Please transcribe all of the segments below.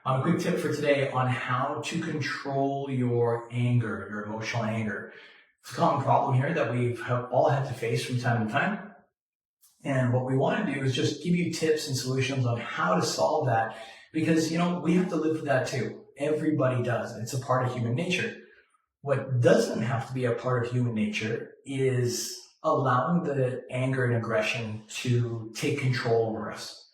A quick tip for today on how to control your anger, your emotional anger. It's a common problem here that we've all had to face from time to time. And what we want to do is just give you tips and solutions on how to solve that because, we have to live with that too. Everybody does. It's a part of human nature. What doesn't have to be a part of human nature is allowing the anger and aggression to take control over us.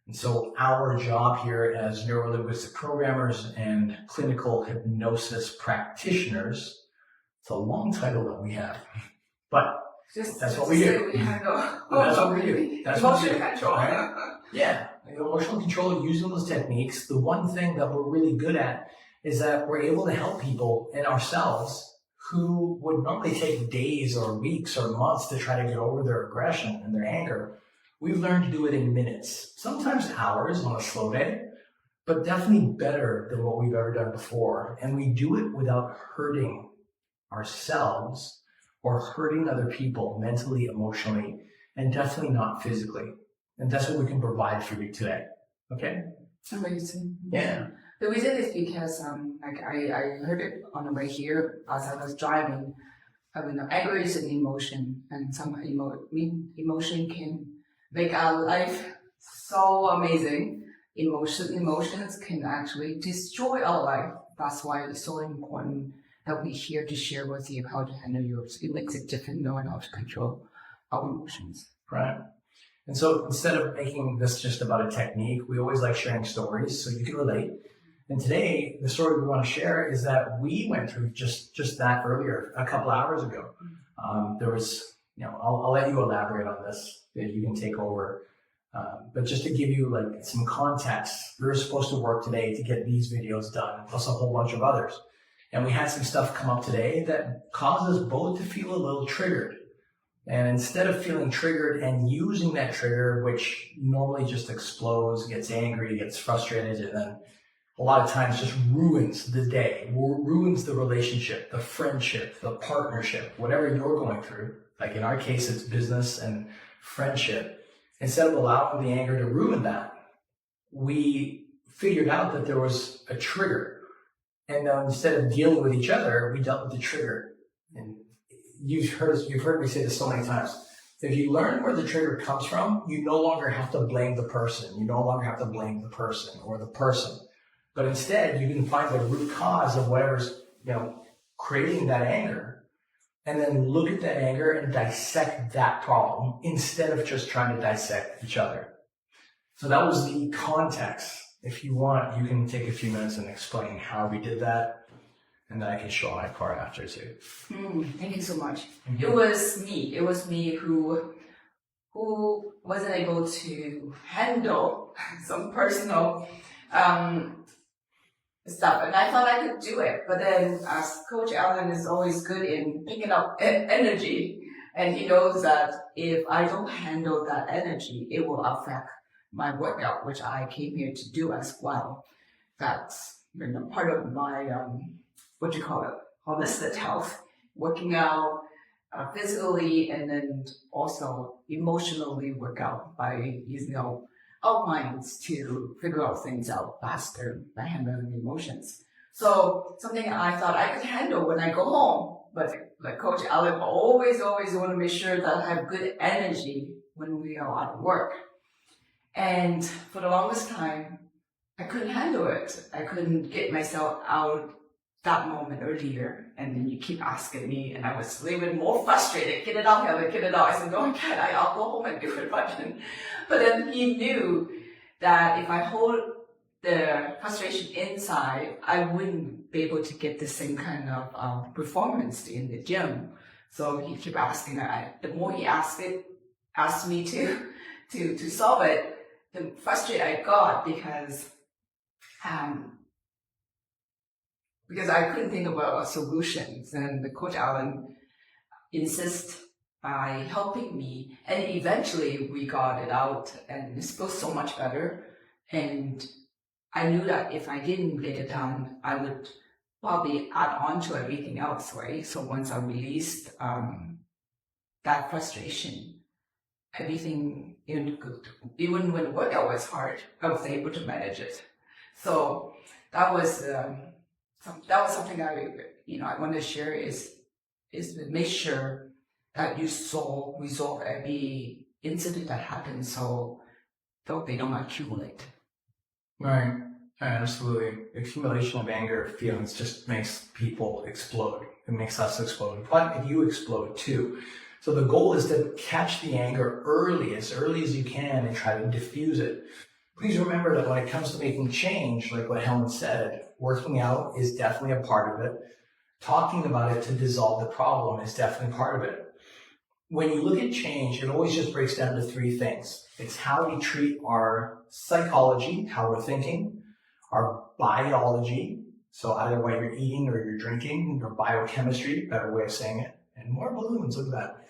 And so our job here as neurolinguistic programmers and clinical hypnosis practitioners, it's a long title that we have, but that's what we do. That's what we do. That's emotional control. Right? Yeah, emotional control, using those techniques. The one thing that we're really good at is that we're able to help people and ourselves who would normally take days or weeks or months to try to get over their aggression and their anger. We've learned to do it in minutes, sometimes hours on a slow day, but definitely better than what we've ever done before. And we do it without hurting ourselves or hurting other people mentally, emotionally, and definitely not physically. And that's what we can provide for you today. Okay? Amazing. Yeah. The reason is because I heard it on the way here as I was driving. Anger is an emotion, and some emotion can make our life so amazing. Emotions can actually destroy our life. That's why it's so important that we're here to share with you how to handle yours. It makes it different knowing how to control our emotions. Right. And so instead of making this just about a technique, we always like sharing stories so you can relate. And today, the story we want to share is that we went through just that earlier, a couple hours ago. There was, I'll let you elaborate on this. You can take over. But just to give you like some context, we were supposed to work today to get these videos done, plus a whole bunch of others. And we had some stuff come up today that caused us both to feel a little triggered. And instead of feeling triggered and using that trigger, which normally just explodes, gets angry, gets frustrated, and then a lot of times just ruins the day, ruins the relationship, the friendship, the partnership, whatever you're going through. Like in our case, it's business and friendship. Instead of allowing the anger to ruin that, we figured out that there was a trigger. And then instead of dealing with each other, we dealt with the trigger. And you've heard me say this so many times. If you learn where the trigger comes from, you no longer have to blame the person. You no longer have to blame the person or the person. But instead, you can find the root cause of whatever's, creating that anger, and then look at that anger and dissect that problem instead of just trying to dissect each other. So that was the context. If you want, you can take a few minutes and explain how we did that, and then I can show my part after too. Thank you so much. Mm-hmm. It was me who wasn't able to handle some personal stuff, and I thought I could do it. But then, as Coach Alan is always good in picking up energy, and he knows that if I don't handle that energy, it will affect my workout, which I came here to do as well. That's part of my holistic health, working out physically and then also emotionally work out by using our minds to figure out things out faster by handling emotions. So something I thought I could handle when I go home, but like Coach Alan always want to make sure that I have good energy when we are at work. And for the longest time, I couldn't handle it. I couldn't get myself out that moment earlier. And then you keep asking me, and I was a little bit more frustrated. Get it out, Helen, get it out. I said, no, I can't. I'll go home and do it. But then he knew that if I hold the frustration inside, I wouldn't be able to get the same kind of performance in the gym. So he kept asking. The more he asked me to solve it, the frustrated I got because I couldn't think about solutions. And the Coach Alan insists by helping me, and eventually we got it out, and it feels so much better. And I knew that if I didn't get it done, I would probably add on to everything else, right? So once I released that frustration, everything, even when the workout was hard, I was able to manage it. So that was something I want to share is to make sure that you resolve every incident that happens, so they don't accumulate. Right. Absolutely. Accumulation of anger feelings just makes people explode. It makes us explode. But if you explode too. So the goal is to catch the anger as early as you can, and try to diffuse it. Please remember that when it comes to making change, like what Helen said, working out is definitely a part of it. Talking about it to dissolve the problem is definitely part of it. When you look at change, it always just breaks down to three things. It's how we treat our psychology, how we're thinking, our biology, so either what you're eating or you're drinking, or biochemistry, better way of saying it, and more balloons, look at that,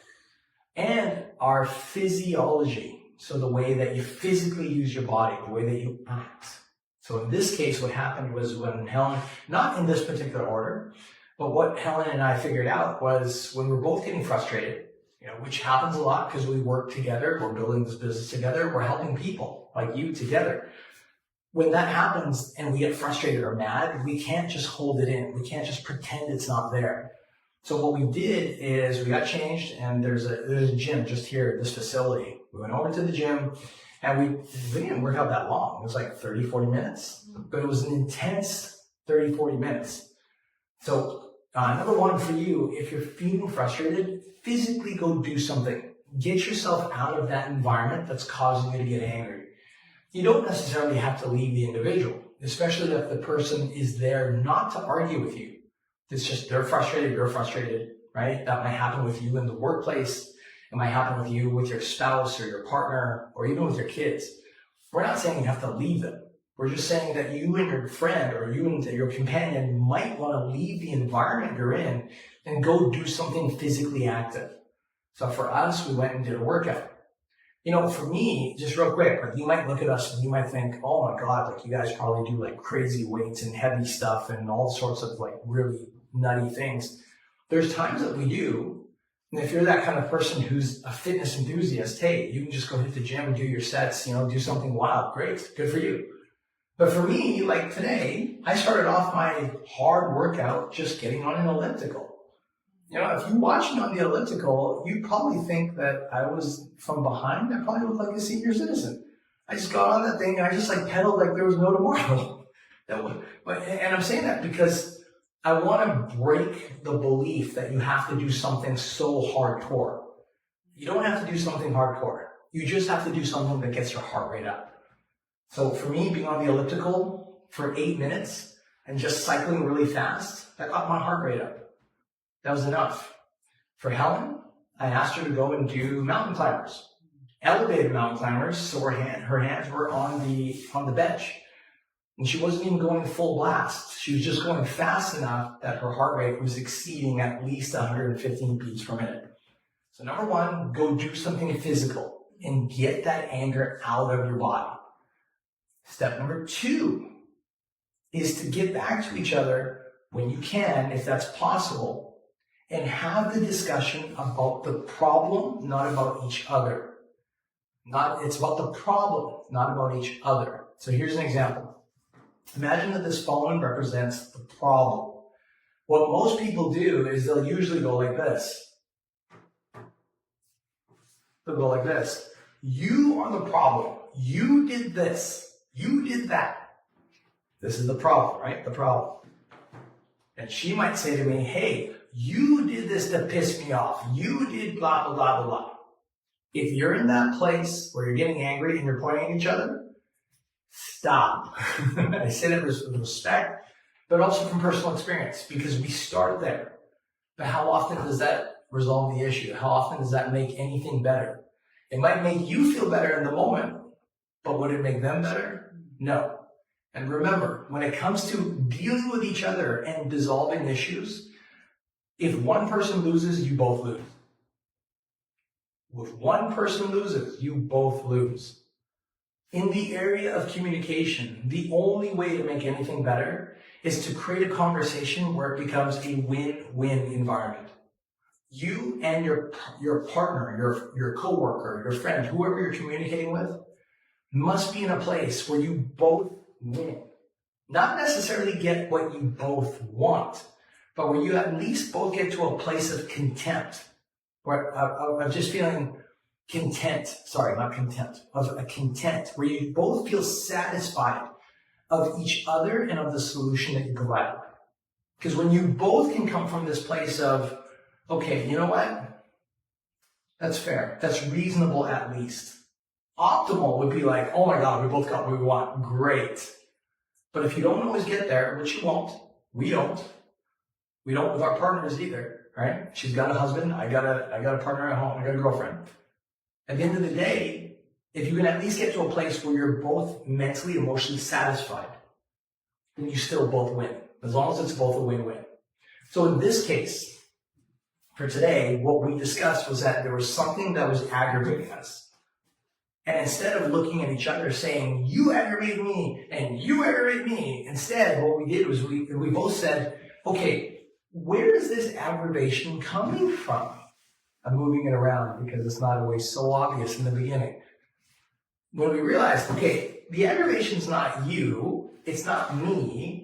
and our physiology, so the way that you physically use your body, the way that you act. So in this case, what happened was when Helen, not in this particular order, but what Helen and I figured out was when we're both getting frustrated, which happens a lot because we work together, we're building this business together, we're helping people like you together. When that happens and we get frustrated or mad, we can't just hold it in. We can't just pretend it's not there. So what we did is we got changed, and there's a gym just here at this facility. We went over to the gym, and we didn't work out that long. It was like 30, 40 minutes, but it was an intense 30, 40 minutes. So number one for you, if you're feeling frustrated, physically go do something. Get yourself out of that environment that's causing you to get angry. You don't necessarily have to leave the individual, especially if the person is there not to argue with you. It's just they're frustrated, you're frustrated, right? That might happen with you in the workplace. It might happen with you with your spouse or your partner or even with your kids. We're not saying you have to leave them. We're just saying that you and your friend or you and your companion might want to leave the environment you're in and go do something physically active. So for us, we went and did a workout. For me, just real quick, like you might look at us and you might think, oh my God, like you guys probably do like crazy weights and heavy stuff and all sorts of like really nutty things. There's times that we do. And if you're that kind of person who's a fitness enthusiast, hey, you can just go hit the gym and do your sets, do something wild. Great. Good for you. But for me, like today, I started off my hard workout just getting on an elliptical. If you watch me on the elliptical, you probably think that I was from behind. I probably looked like a senior citizen. I just got on that thing and I just like pedaled like there was no tomorrow. And I'm saying that because I want to break the belief that you have to do something so hardcore. You don't have to do something hardcore. You just have to do something that gets your heart rate up. So for me, being on the elliptical for 8 minutes and just cycling really fast, that got my heart rate up. That was enough. For Helen, I asked her to go and do mountain climbers, elevated mountain climbers, so her hands were on the bench. And she wasn't even going full blast. She was just going fast enough that her heart rate was exceeding at least 115 beats per minute. So number one, go do something physical and get that anger out of your body. Step number two is to get back to each other when you can, if that's possible, and have the discussion about the problem, not about each other. It's about the problem, not about each other. So here's an example. Imagine that this phone represents the problem. What most people do is they'll usually go like this. They'll go like this. You are the problem. You did this. You did that. This is the problem, right? The problem. And she might say to me, hey, you did this to piss me off. You did blah, blah, blah, blah, blah. If you're in that place where you're getting angry and you're pointing at each other, stop. I say that with respect, but also from personal experience, because we start there. But how often does that resolve the issue? How often does that make anything better? It might make you feel better in the moment, but would it make them better? No. And remember, when it comes to dealing with each other and dissolving issues, if one person loses, you both lose. If one person loses, you both lose. In the area of communication, the only way to make anything better is to create a conversation where it becomes a win-win environment. You and your partner, your coworker, your friend, whoever you're communicating with, must be in a place where you both win. not necessarily get what you both want, but where you at least both get to a place of contempt, where of just feeling content, sorry, not contempt, of a content, where you both feel satisfied of each other and of the solution that you provide. Because when you both can come from this place of, okay, you know what? That's fair. That's reasonable at least. Optimal would be like, oh my God, we both got what we want. Great. But if you don't always get there, which you won't, we don't with our partners either, right? She's got a husband. I got a partner at home. I got a girlfriend. At the end of the day, if you can at least get to a place where you're both mentally, emotionally satisfied, then you still both win. As long as it's both a win-win. So in this case, for today, what we discussed was that there was something that was aggravating us. And instead of looking at each other saying, you aggravate me and you aggravate me, instead what we did was we both said, okay, where is this aggravation coming from? I'm moving it around because it's not always so obvious in the beginning. When we realized, okay, the aggravation's not you, it's not me.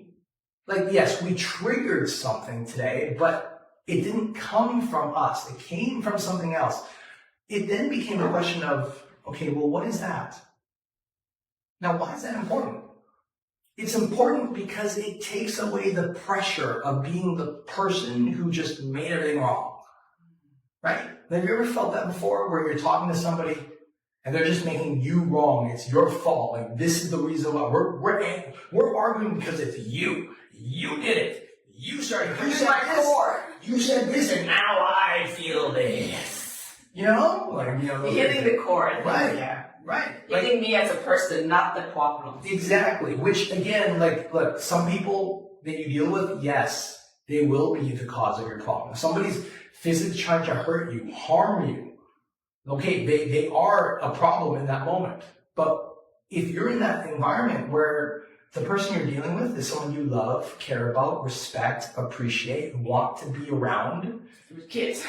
Like, yes, we triggered something today, but it didn't come from us. It came from something else. It then became a question of, okay, well, what is that? Now, why is that important? It's important because it takes away the pressure of being the person who just made everything wrong, right? Have you ever felt that before, where you're talking to somebody and they're just making you wrong? It's your fault. Like, this is the reason why we're arguing because it's you. You did it. You started. You said this. You said this, and now I feel this. You know, like, you know, hitting the core, right? Yeah, right. Hitting me as a person, not the problem. Exactly. Which again, like, look, some people that you deal with, yes, they will be the cause of your problem. If somebody's physically trying to hurt you, harm you, okay, they are a problem in that moment. But if you're in that environment where the person you're dealing with is someone you love, care about, respect, appreciate, want to be around, kids,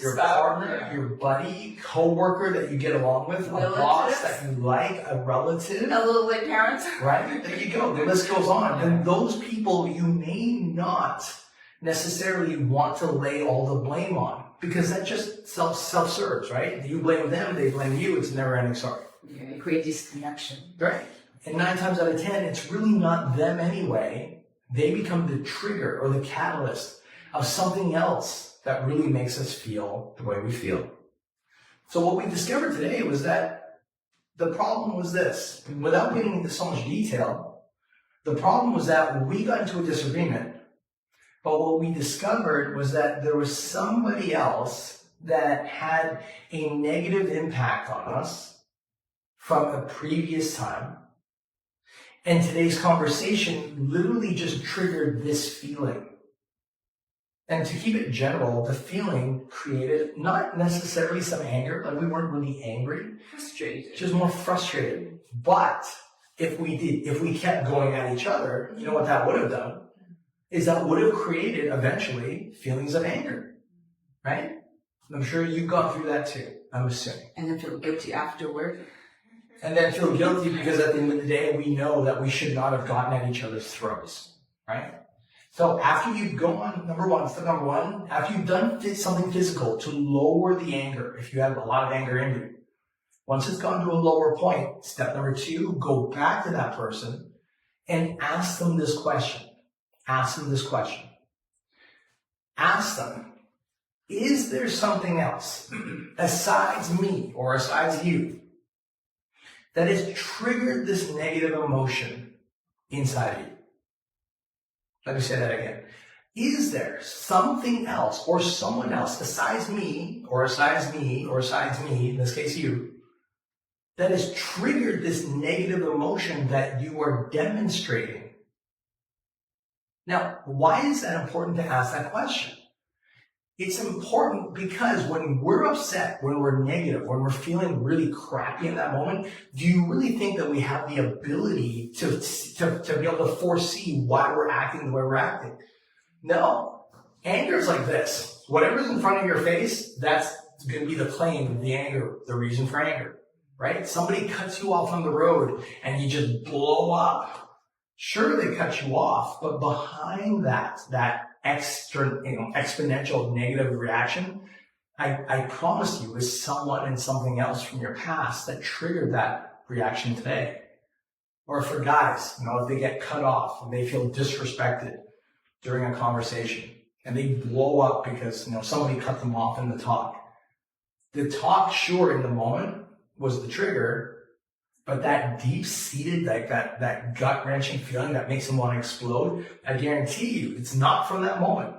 your partner, your buddy, co-worker that you get along with, a boss that you like, a relative, a little bit parent, right? There you go. The list goes on. And those people you may not necessarily want to lay all the blame on, because that just self-serves, right? You blame them, they blame you. It's a never-ending story. Yeah, you create disconnection. Right. And 9 times out of 10, it's really not them anyway. They become the trigger or the catalyst of something else that really makes us feel the way we feel. So what we discovered today was that the problem was this. Without getting into so much detail, the problem was that we got into a disagreement, but what we discovered was that there was somebody else that had a negative impact on us from a previous time. And today's conversation literally just triggered this feeling. And to keep it general, the feeling created not necessarily some anger, like we weren't really angry. Frustrated. Just more frustrated. But if we kept going at each other, you know what that would have done? Is that would have created eventually feelings of anger. Right? I'm sure you've gone through that too, I'm assuming. And then feel guilty afterward. And then feel guilty because at the end of the day, we know that we should not have gotten at each other's throats. Right? So after you've gone, step number one, after you've done something physical to lower the anger, if you have a lot of anger in you, once it's gone to a lower point, step number 2, go back to that person and ask them this question. Ask them this question. Ask them, is there something else besides me or besides you that has triggered this negative emotion inside of you? Let me say that again. Is there something else or someone else besides me, or besides me, or besides me, in this case you, that has triggered this negative emotion that you are demonstrating? Now, why is that important to ask that question? It's important because when we're upset, when we're negative, when we're feeling really crappy in that moment, do you really think that we have the ability to be able to foresee why we're acting the way we're acting? No. Anger is like this. Whatever's in front of your face, that's going to be the claim, the anger, the reason for anger, right? Somebody cuts you off on the road and you just blow up. Sure, they cut you off, but behind that extra, exponential negative reaction, I promise you, is someone and something else from your past that triggered that reaction today. Or for guys, if they get cut off and they feel disrespected during a conversation and they blow up because, somebody cut them off in the talk. The talk, sure, in the moment was the trigger, but that deep-seated, like that gut-wrenching feeling that makes them want to explode, I guarantee you, it's not from that moment.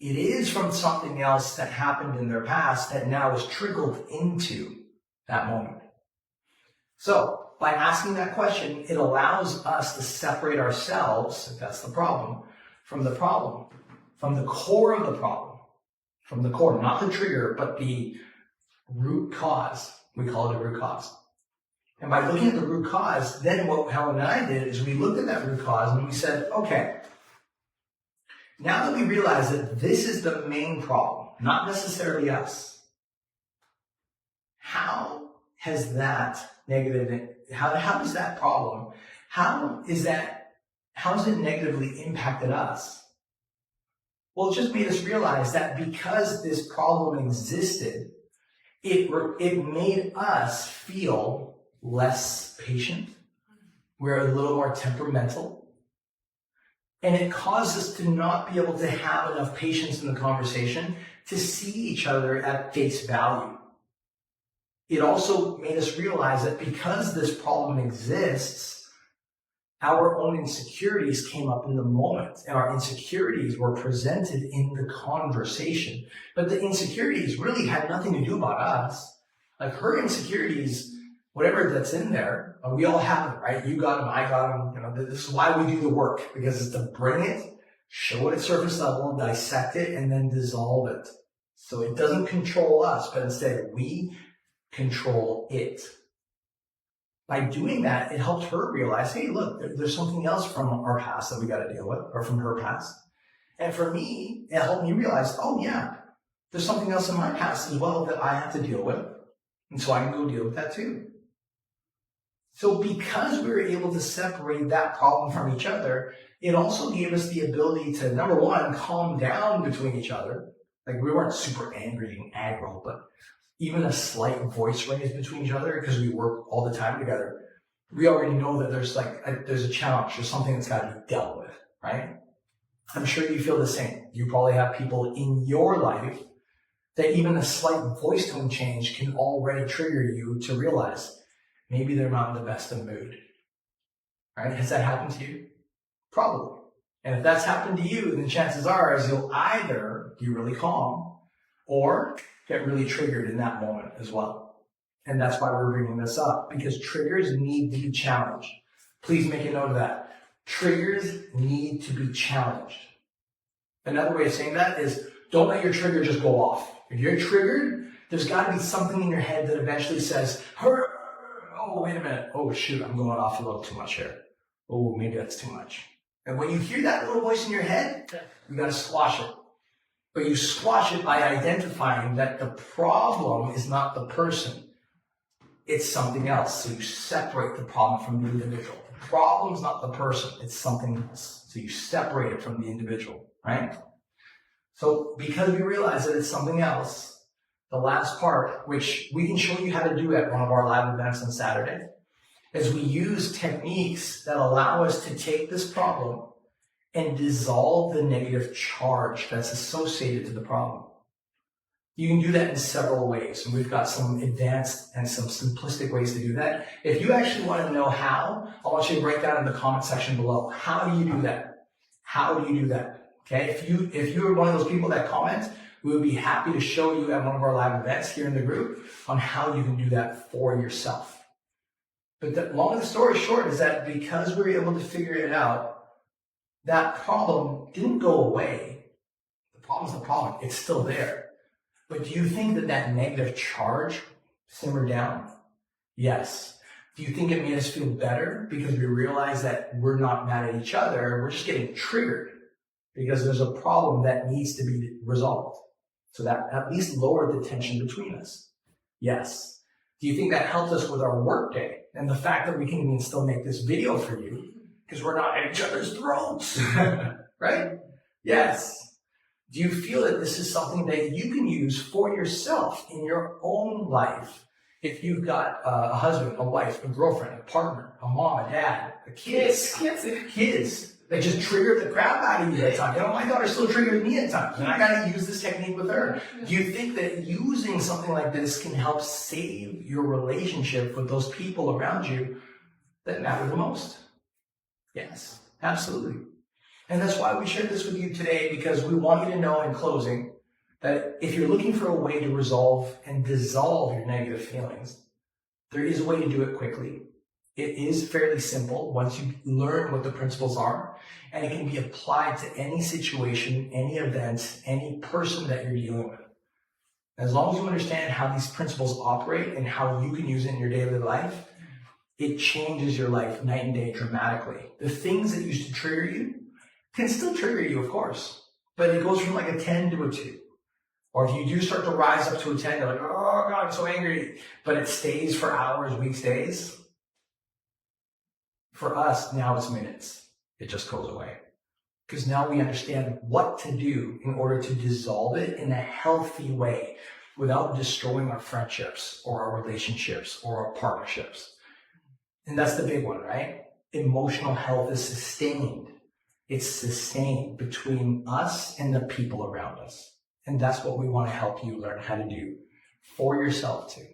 It is from something else that happened in their past that now is trickled into that moment. So, by asking that question, it allows us to separate ourselves, if that's the problem, from the problem, from the core of the problem, from the core, not the trigger, but the root cause. We call it a root cause. And by looking at the root cause, then what Helen and I did is we looked at that root cause and we said, okay, now that we realize that this is the main problem, not necessarily us, how has that negative, how does that problem, how has it negatively impacted us? Well, it just made us realize that because this problem existed, it made us feel less patient. We're a little more temperamental. And it caused us to not be able to have enough patience in the conversation to see each other at face value. It also made us realize that because this problem exists, our own insecurities came up in the moment, and our insecurities were presented in the conversation. But the insecurities really had nothing to do about us. Like her insecurities, whatever that's in there, we all have it, right? You got them, I got them. This is why we do the work, because it's to bring it, show it at surface level, dissect it, and then dissolve it. So it doesn't control us, but instead we control it. By doing that, it helped her realize, hey, look, there's something else from our past that we got to deal with, or from her past. And for me, it helped me realize, oh yeah, there's something else in my past as well that I have to deal with. And so I can go deal with that too. So because we were able to separate that problem from each other, it also gave us the ability to, number one, calm down between each other. Like we weren't super angry and aggro, but even a slight voice raise between each other, because we work all the time together, we already know that there's a challenge, there's something that's got to be dealt with, right? I'm sure you feel the same. You probably have people in your life that even a slight voice tone change can already trigger you to realize maybe they're not in the best of mood, right? Has that happened to you? Probably. And if that's happened to you, then chances are is you'll either be really calm or get really triggered in that moment as well. And that's why we're bringing this up, because triggers need to be challenged. Please make a note of that. Triggers need to be challenged. Another way of saying that is don't let your trigger just go off. If you're triggered, there's got to be something in your head that eventually says, oh, wait a minute. Oh, shoot, I'm going off a little too much here. Oh, maybe that's too much. And when you hear that little voice in your head, you got to squash it. But you squash it by identifying that the problem is not the person. It's something else. So you separate the problem from the individual. The problem is not the person. It's something else. So you separate it from the individual, right? So because we realize that it's something else, the last part, which we can show you how to do at one of our live events on Saturday, is we use techniques that allow us to take this problem and dissolve the negative charge that's associated to the problem. You can do that in several ways, and we've got some advanced and some simplistic ways to do that. If you actually want to know how, I want you to write down in the comment section below. How do you do that? How do you do that? Okay, if you're one of those people that comment, we would be happy to show you at one of our live events here in the group on how you can do that for yourself. But the long story short is that because we were able to figure it out, that problem didn't go away. The problem's the problem. It's still there. But do you think that negative charge simmered down? Yes. Do you think it made us feel better because we realized that we're not mad at each other, we're just getting triggered because there's a problem that needs to be resolved? So that at least lowered the tension between us. Yes. Do you think that helped us with our work day and the fact that we can even still make this video for you because we're not at each other's throats, right? Yes. Do you feel that this is something that you can use for yourself in your own life? If you've got a husband, a wife, a girlfriend, a partner, a mom, a dad, a kids that just trigger the crap out of you at times. You know, my daughter still triggers me at times, and I gotta use this technique with her. Do you think that using something like this can help save your relationship with those people around you that matter the most? Yes, absolutely. And that's why we shared this with you today, because we want you to know in closing that if you're looking for a way to resolve and dissolve your negative feelings, there is a way to do it quickly. It is fairly simple once you learn what the principles are, and it can be applied to any situation, any event, any person that you're dealing with. As long as you understand how these principles operate and how you can use it in your daily life, it changes your life night and day dramatically. The things that used to trigger you can still trigger you, of course, but it goes from like a 10 to a 2. Or if you do start to rise up to a 10, you're like, oh God, I'm so angry, but it stays for hours, weeks, days. For us, now it's minutes. It just goes away. Because now we understand what to do in order to dissolve it in a healthy way without destroying our friendships or our relationships or our partnerships. And that's the big one, right? Emotional health is sustained. It's sustained between us and the people around us. And that's what we want to help you learn how to do for yourself too.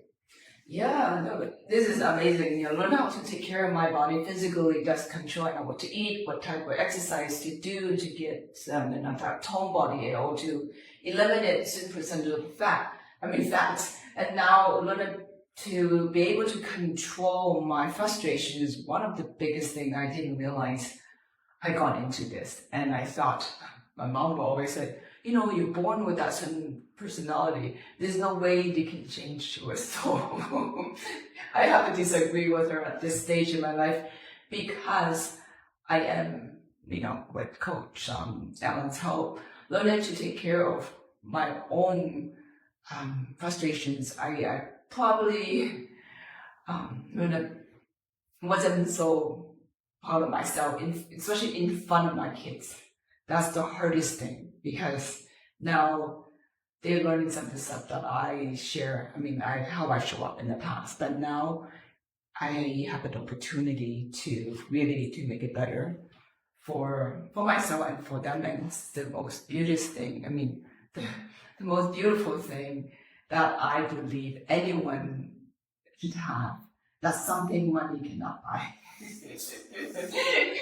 Yeah, no, this is amazing. You know, learn how to take care of my body physically, just controlling what to eat, what type of exercise to do to get that tone body, or to eliminate 6% of fats. And now learn to be able to control my frustration is one of the biggest things I didn't realize I got into this. And I thought, my mom will always say, you know, you're born with that certain personality. There's no way they can change to us. So I have to disagree with her at this stage in my life, because I am, you know, with Coach Alan's help, learning to take care of my own frustrations. I probably wasn't so proud of myself, especially in front of my kids. That's the hardest thing, because now they're learning some of the stuff that I share. How I show up in the past, but now I have an opportunity to really to make it better for myself and for them. And it's the most beautiful thing. The most beautiful thing that I believe anyone should have. That's something money cannot buy.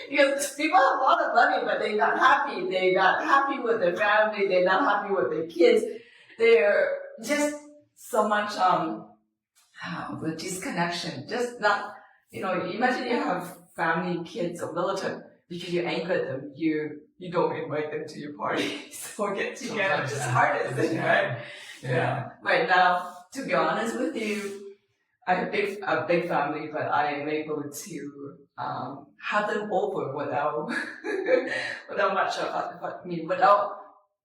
Because people have a lot of money, but they're not happy. They're not happy with their family. They're not happy with their kids. They're just so much with disconnection. Just not, imagine you have family, kids, or relative, because you anchored them. You don't invite them to your parties or get together. It's hardest thing, right? Yeah. Right now, to be honest with you, I have a big family, but I am able to have them over without without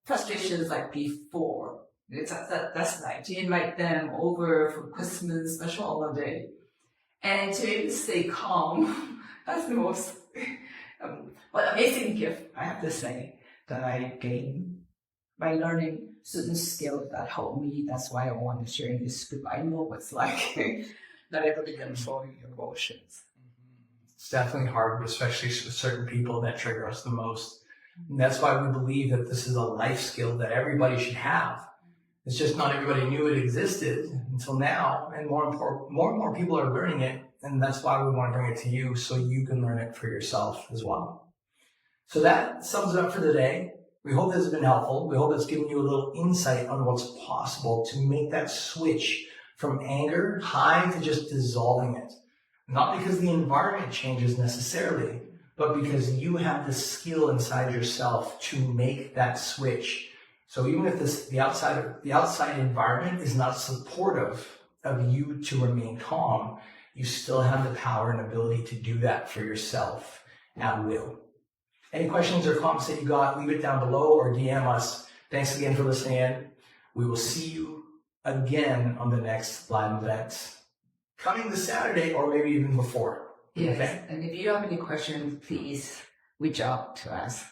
frustrations like before. That's nice to invite them over for Christmas, special holiday, and to able to stay calm. That's the most amazing gift, I have to say, that I gained by learning certain skills that help me. That's why I want to share in this group. I know what's like not able to control your emotions. It's definitely hard, especially with certain people that trigger us the most. And that's why we believe that this is a life skill that everybody should have. It's just not everybody knew it existed until now, and more and more people are learning it, and that's why we want to bring it to you so you can learn it for yourself as well. So that sums it up for today. We hope this has been helpful. We hope it's given you a little insight on what's possible to make that switch from anger high to just dissolving it. Not because the environment changes necessarily, but because you have the skill inside yourself to make that switch. So even if the outside environment is not supportive of you to remain calm, you still have the power and ability to do that for yourself at will. Any questions or comments that you got, leave it down below or DM us. Thanks again for listening in. We will see you again on the next live event, coming this Saturday or maybe even before. Yes. Okay. And if you have any questions, please reach out to us.